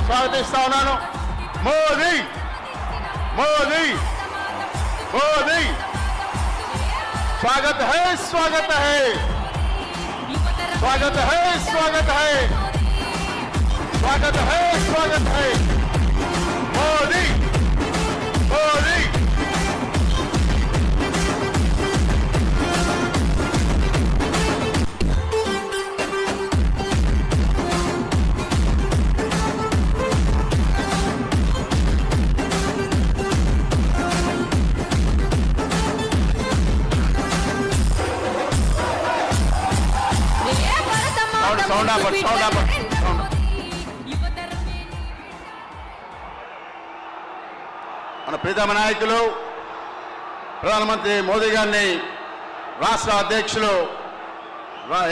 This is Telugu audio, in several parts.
स्वागतिस्ता उन्नानु। मोदी मोदी मोदी स्वागत है स्वागत है स्वागत है स्वागत है स्वागत है स्वागत है मोदी मोदी మన ప్రియతమ నాయకులు ప్రధానమంత్రి మోదీ గారిని రాష్ట్ర అధ్యక్షులు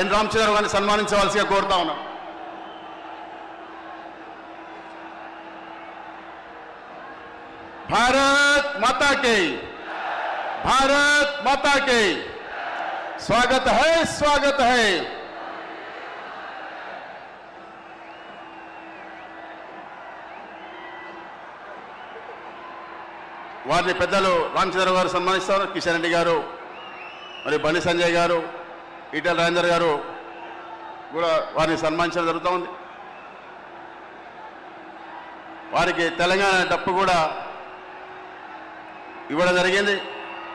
ఎన్ రామచంద్రరావు గారిని సన్మానించవలసిగా కోరుతా ఉన్నాం. భారత్ మాతా కి భారత్ మాతా కి स्वागत है स्वागत है వారిని పెద్దలు రామచంద్ర గారు సన్మానిస్తారు. కిషన్ రెడ్డి గారు మరియు బండి సంజయ్ గారు ఈటెల రాజేందర్ గారు కూడా వారిని సన్మానించడం జరుగుతూ ఉంది. వారికి తెలంగాణ డప్పు కూడా ఇవ్వడం జరిగింది.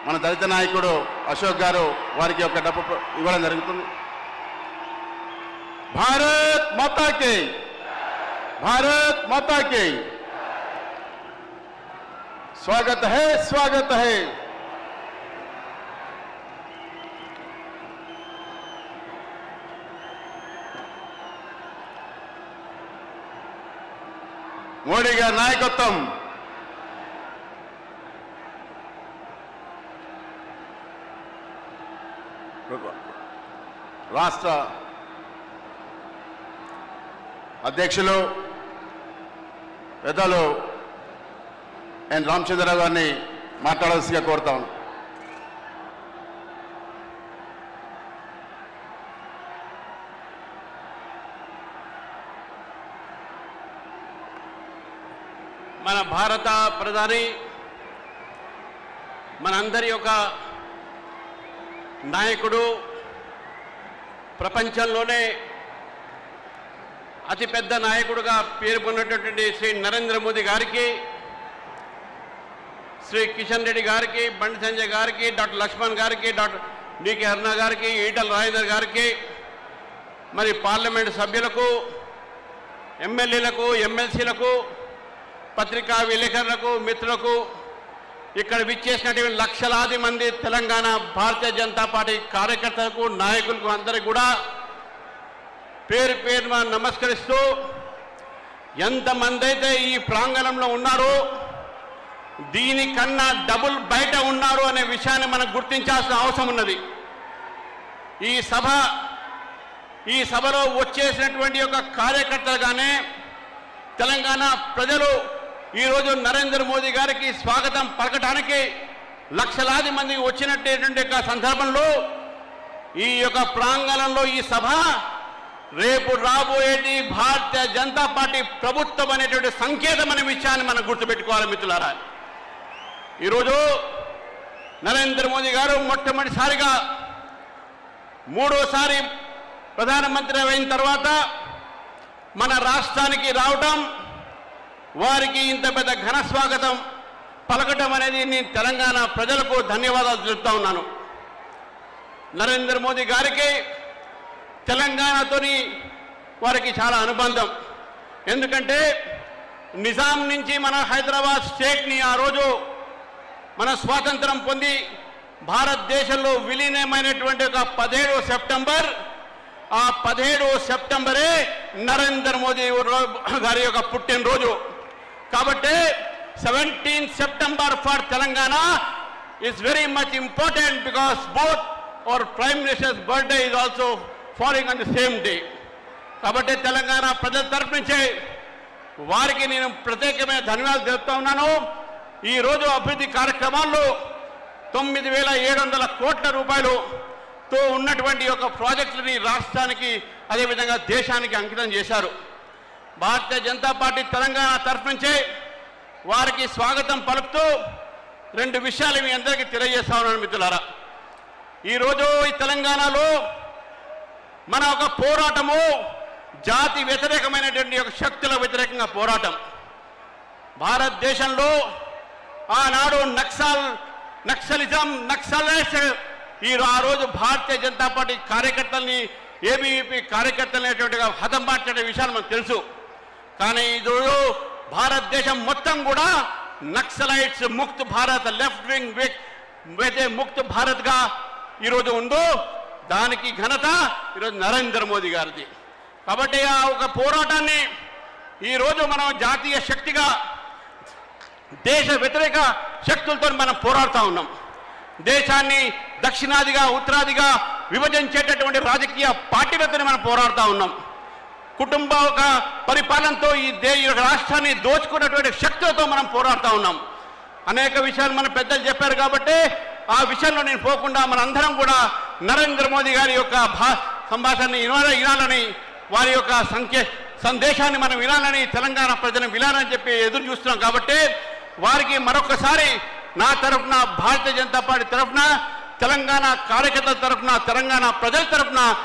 మన దళిత నాయకుడు అశోక్ గారు వారికి ఒక డప్పు ఇవ్వడం జరుగుతుంది. భారత్ మాతా కి భారత్ మాతా కి स्वागत है स्वागत है మోడీ గారి నాయకత్వం రాష్ట్ర అధ్యక్షులు పెద్దలు ఎన్ రామచంద్రరావు గారిని మాట్లాడాల్సిగా కోరుతాను. మన భారత ప్రధాని మనందరి యొక్క నాయకుడు, ప్రపంచంలోనే అతిపెద్ద నాయకుడుగా పేరు పొందినటువంటి శ్రీ నరేంద్ర మోదీ గారికి, శ్రీ కిషన్ రెడ్డి గారికి, బండి సంజయ్ గారికి, డాక్టర్ లక్ష్మణ్ గారికి, డాక్టర్ డికే అరుణ గారికి, ఈటల రాజేందర్ గారికి, మరి పార్లమెంటు సభ్యులకు, ఎమ్మెల్యేలకు, ఎమ్మెల్సీలకు, పత్రికా విలేకరులకు, మిత్రులకు, ఇక్కడ విచ్చేసినటువంటి లక్షలాది మంది తెలంగాణ భారతీయ జనతా పార్టీ కార్యకర్తలకు, నాయకులకు అందరికీ కూడా పేరు పేరున నమస్కరిస్తూ, ఎంతమంది అయితే ఈ ప్రాంగణంలో ఉన్నారో దీనికన్నా డబుల్ బయట ఉన్నారు అనే విషయాన్ని మనం గుర్తించాల్సిన అవసరం ఉన్నది. ఈ సభలో వచ్చేసినటువంటి యొక్క కార్యకర్తలుగానే తెలంగాణ ప్రజలు ఈరోజు నరేంద్ర మోదీ గారికి స్వాగతం పలకటానికి లక్షలాది మంది వచ్చినటువంటి యొక్క సందర్భంలో ఈ యొక్క ప్రాంగణంలో ఈ సభ రేపు రాబోయేది భారతీయ జనతా పార్టీ ప్రభుత్వం అనేటువంటి సంకేతం అనే విషయాన్ని మనం గుర్తుపెట్టుకోవాలి మిత్రులారా. ఈరోజు నరేంద్ర మోదీ గారు మొట్టమొదటిసారిగా మూడోసారి ప్రధానమంత్రి అయిన తర్వాత మన రాష్ట్రానికి రావటం, వారికి ఇంత పెద్ద ఘన స్వాగతం పలకటం అనేది నేను తెలంగాణ ప్రజలకు ధన్యవాదాలు తెలుపుతా ఉన్నాను. నరేంద్ర మోదీ గారికి తెలంగాణతోని వారికి చాలా అనుబంధం. ఎందుకంటే నిజాం నుంచి మన హైదరాబాద్ స్టేట్ని ఆ రోజు మన స్వాతంత్రం పొంది భారతదేశంలో విలీనమైనటువంటి ఒక 17 సెప్టెంబర్, ఆ 17 సెప్టెంబరే నరేంద్ర మోదీ గారి యొక్క పుట్టినరోజు. కాబట్టి 17 September for Telangana is very much important because both our Prime Minister's birthday is also falling on the same day. కాబట్టి తెలంగాణ ప్రజల తరపు నుంచి వారికి నేను ప్రత్యేకమైన ధన్యవాదాలు తెలుపుతా ఉన్నాను. ఈరోజు అభివృద్ధి కార్యక్రమాల్లో 9,700 కోట్ల రూపాయలతో ఉన్నటువంటి ఒక ప్రాజెక్టులని రాష్ట్రానికి అదేవిధంగా దేశానికి అంకితం చేశారు. భారతీయ జనతా పార్టీ తెలంగాణ తరఫు నుంచే వారికి స్వాగతం పలుకుతూ రెండు విషయాలు మీ అందరికీ తెలియజేస్తా ఉన్నాను మిత్రులారా. ఈరోజు ఈ తెలంగాణలో మన ఒక పోరాటము జాతి వ్యతిరేకమైనటువంటి ఒక శక్తుల వ్యతిరేకంగా పోరాటం. భారతదేశంలో ఆనాడు నక్సలిజం ఆ రోజు భారతీయ జనతా పార్టీ కార్యకర్తల్ని ఏబీవీపీ కార్యకర్తలనేటువంటిగా హతం మార్చే విషయాలు మనకు తెలుసు. కానీ ఈరోజు భారతదేశం మొత్తం కూడా Naxalites Mukt Bharat, left wing Mukt భారత్గా ఈరోజు ఉందో దానికి ఘనత ఈరోజు నరేంద్ర మోదీ గారిది. కాబట్టి ఆ ఒక పోరాటాన్ని ఈరోజు మనం జాతీయ శక్తిగా దేశ వ్యతిరేక శక్తులతో మనం పోరాడుతూ ఉన్నాం. దేశాన్ని దక్షిణాదిగా ఉత్తరాదిగా విభజించేటటువంటి రాజకీయ పార్టీలతో మనం పోరాడుతూ ఉన్నాం. కుటుంబ ఒక పరిపాలనతో ఈ రాష్ట్రాన్ని దోచుకున్నటువంటి శక్తులతో మనం పోరాడుతూ ఉన్నాం. అనేక విషయాలు మన పెద్దలు చెప్పారు కాబట్టి ఆ విషయంలో నేను పోకుండా మనందరం కూడా నరేంద్ర మోదీ గారి యొక్క సంభాషణని వినాలని, వారి యొక్క సందేశాన్ని మనం వినాలని, తెలంగాణ ప్రజలను వినాలని చెప్పి ఎదురు చూస్తున్నాం. కాబట్టి వారికి మరొకసారి నా తరఫున, భారతీయ జనతా పార్టీ తరఫున, తెలంగాణ కార్యకర్తల తరఫున, తెలంగాణ ప్రజల తరఫున